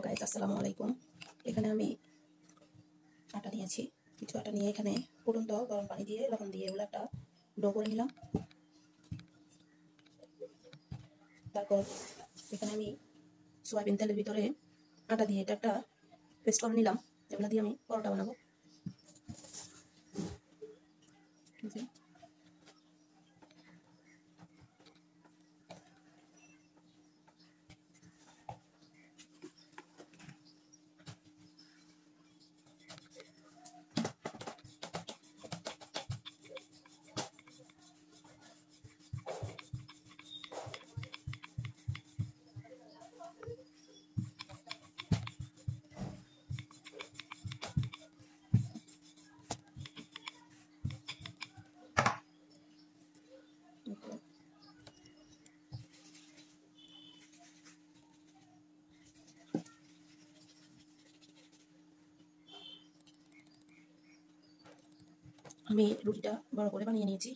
Hello guys, আসসালামু আলাইকুম। এখানে আমি আটা নিয়েছি, কিছু আটা নিয়ে এখানে ফুটন্ত গরম পানি দিয়ে লবণ দিয়ে এগুলো একটা ডো করে নিলাম। তারপর এখানে আমি সয়াবিন তেলের ভিতরে আটা দিয়ে এটা একটা পেস্ট করে নিলাম। এগুলো দিয়ে আমি পরোটা বানাবো। আমি রুটিটা বড় করে বানিয়ে নিয়েছি।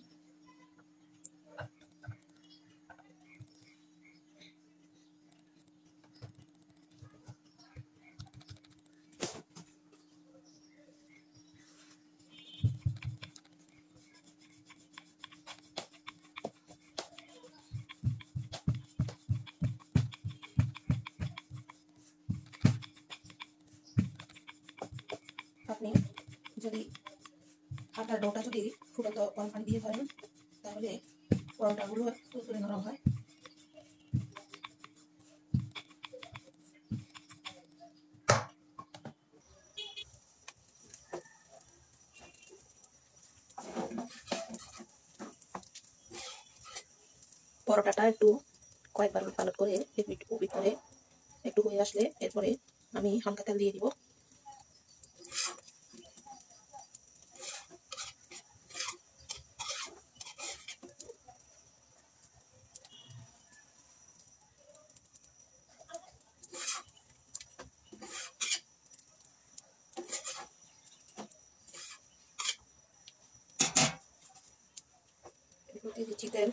আপনি যদি আটার ডোটা যদি ফুটন্ত গরম পানি দিয়ে করেন তাহলে পরোটাগুলো তুলতুলে নরম হয়। পরোটাটা একটু কয়েকবার পালট করে এপিট ওপিট করে একটু হয়ে আসলে এরপরে আমি হালকা তেল দিয়ে দিব। দিয়ে দিচ্ছি তেল।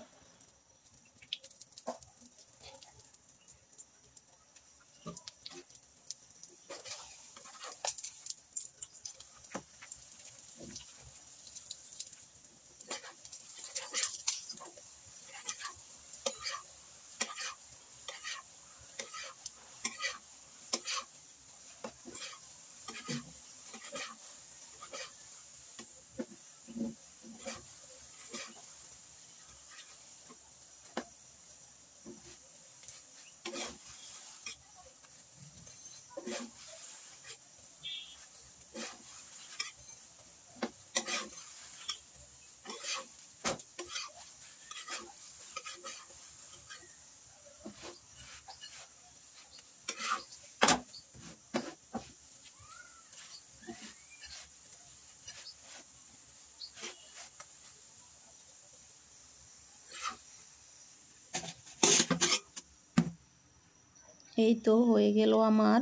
এই তো হয়ে গেল আমার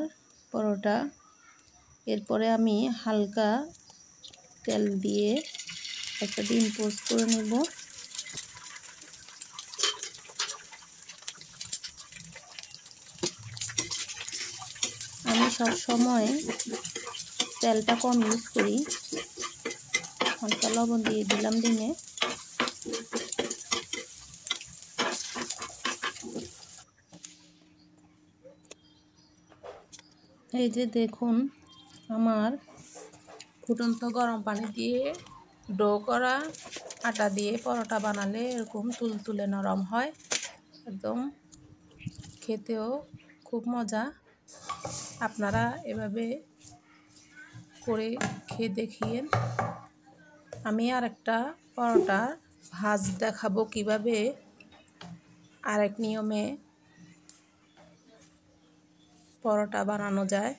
পরোটা। এরপরে আমি হালকা তেল দিয়ে একটা ডিম পোস্ট করে নেব। আমি সব সময় তেলটা কম ইউজ করি। হালকা লবণ দিয়ে দিলাম ডিমে। এই যে দেখুন, আমার ফুটন্ত গরম পানি দিয়ে ডো করা আটা দিয়ে পরোটা বানালে এরকম তুলতুলে নরম হয়, একদম খেতেও খুব মজা। আপনারা এভাবে করে খেয়ে দেখিয়েন। আমি আর একটা পরোটা ভাজ দেখাবো কিভাবে আরেক নিয়মে পরোটা বানানো যায়।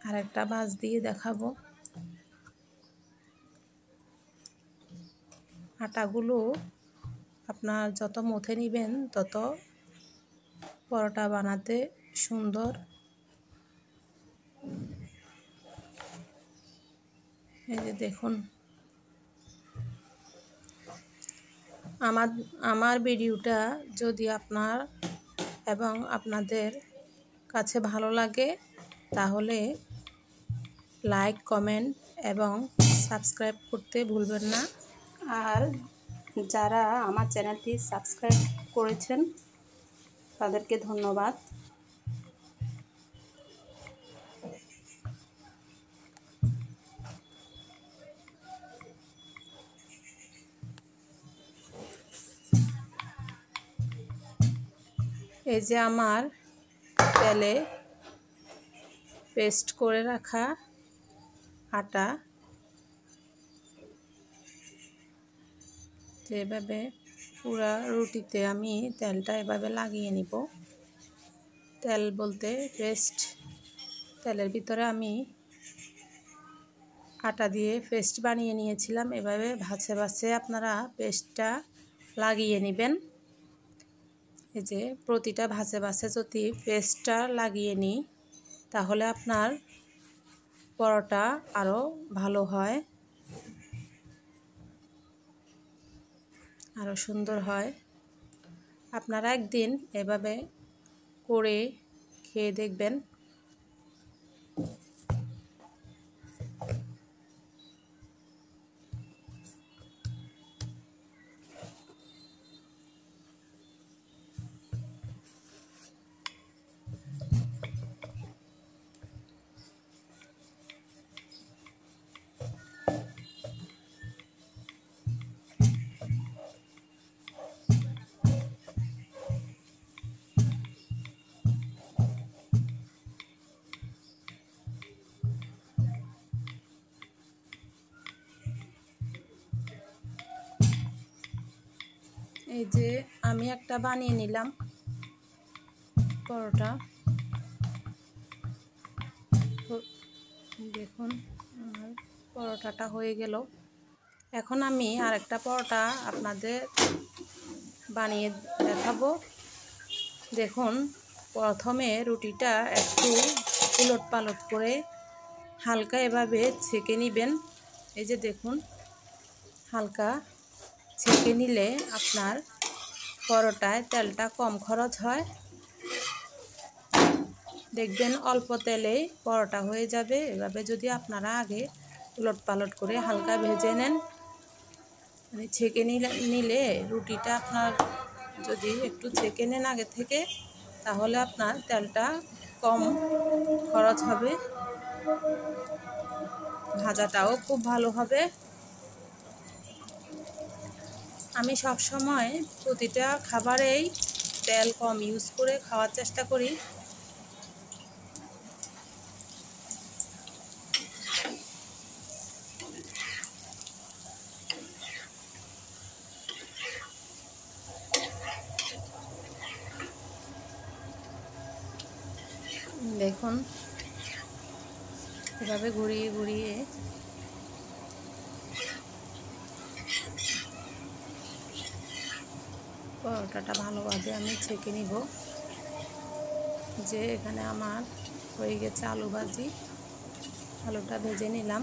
আরেকটা ভাজ দিয়ে দেখাবো। আটাগুলো আপনার যত মথে নেবেন তত পরোটা বানাতে সুন্দর। এই যে দেখুন, আমার ভিডিওটা যদি আপনার এবং আপনাদের কাছে ভালো লাগে তাহলে লাইক, কমেন্ট এবং সাবস্ক্রাইব করতে ভুলবেন না। আর যারা আমার চ্যানেলটি সাবস্ক্রাইব করেছেন তাদেরকে ধন্যবাদ। এই যে আমার তেলে পেস্ট করে রাখা আটা, যেভাবে পুরা রুটিতে আমি তেলটা এভাবে লাগিয়ে নিব। তেল বলতে পেস্ট, তেলের ভিতরে আমি আটা দিয়ে পেস্ট বানিয়ে নিয়েছিলাম। এভাবে ভাঁজে ভাঁজে আপনারা পেস্টটা লাগিয়ে নেবেন। এই যে প্রতিটা ভাঁজে ভাঁজে যদি পেস্টটা লাগিয়ে নিই তাহলে আপনার পরোটা আরও ভালো হয়, আরও সুন্দর হয়। আপনারা একদিন এভাবে করে খেয়ে দেখবেন। এই যে আমি একটা বানিয়ে নিলাম পরোটা। দেখুন আমার পরোটাটা হয়ে গেল। এখন আমি আরেকটা পরোটা আপনাদের বানিয়ে দেখাবো। দেখুন, প্রথমে রুটিটা একটু উলট পালট করে হালকা এভাবে ছেঁকে নেবেন। এই যে দেখুন, হালকা ছেঁকে নিলে আপনার পরোটায় তেলটা কম খরচ হয়। দেখবেন অল্প তেলে পরোটা হয়ে যাবে। এভাবে যদি আপনারা আগে উলট পালট করে হালকা ভেজে নেন, মানে ছেঁকে নিলে রুটিটা আপনার যদি একটু ছেঁকে নেন আগে থেকে, তাহলে আপনার তেলটা কম খরচ হবে, ভাজাটাও খুব ভালো হবে। আমি সব সময় প্রতিটা খাবারেই তেল কম ইউজ করে খাওয়ার চেষ্টা করি। দেখুন, এভাবে ঘুরিয়ে ঘুরিয়ে পরোটাটা ভালোভাবে আমি ছেঁকে নিব। যে এখানে আমার হয়ে গেছে আলু ভাজি, আলুটা ভেজে নিলাম।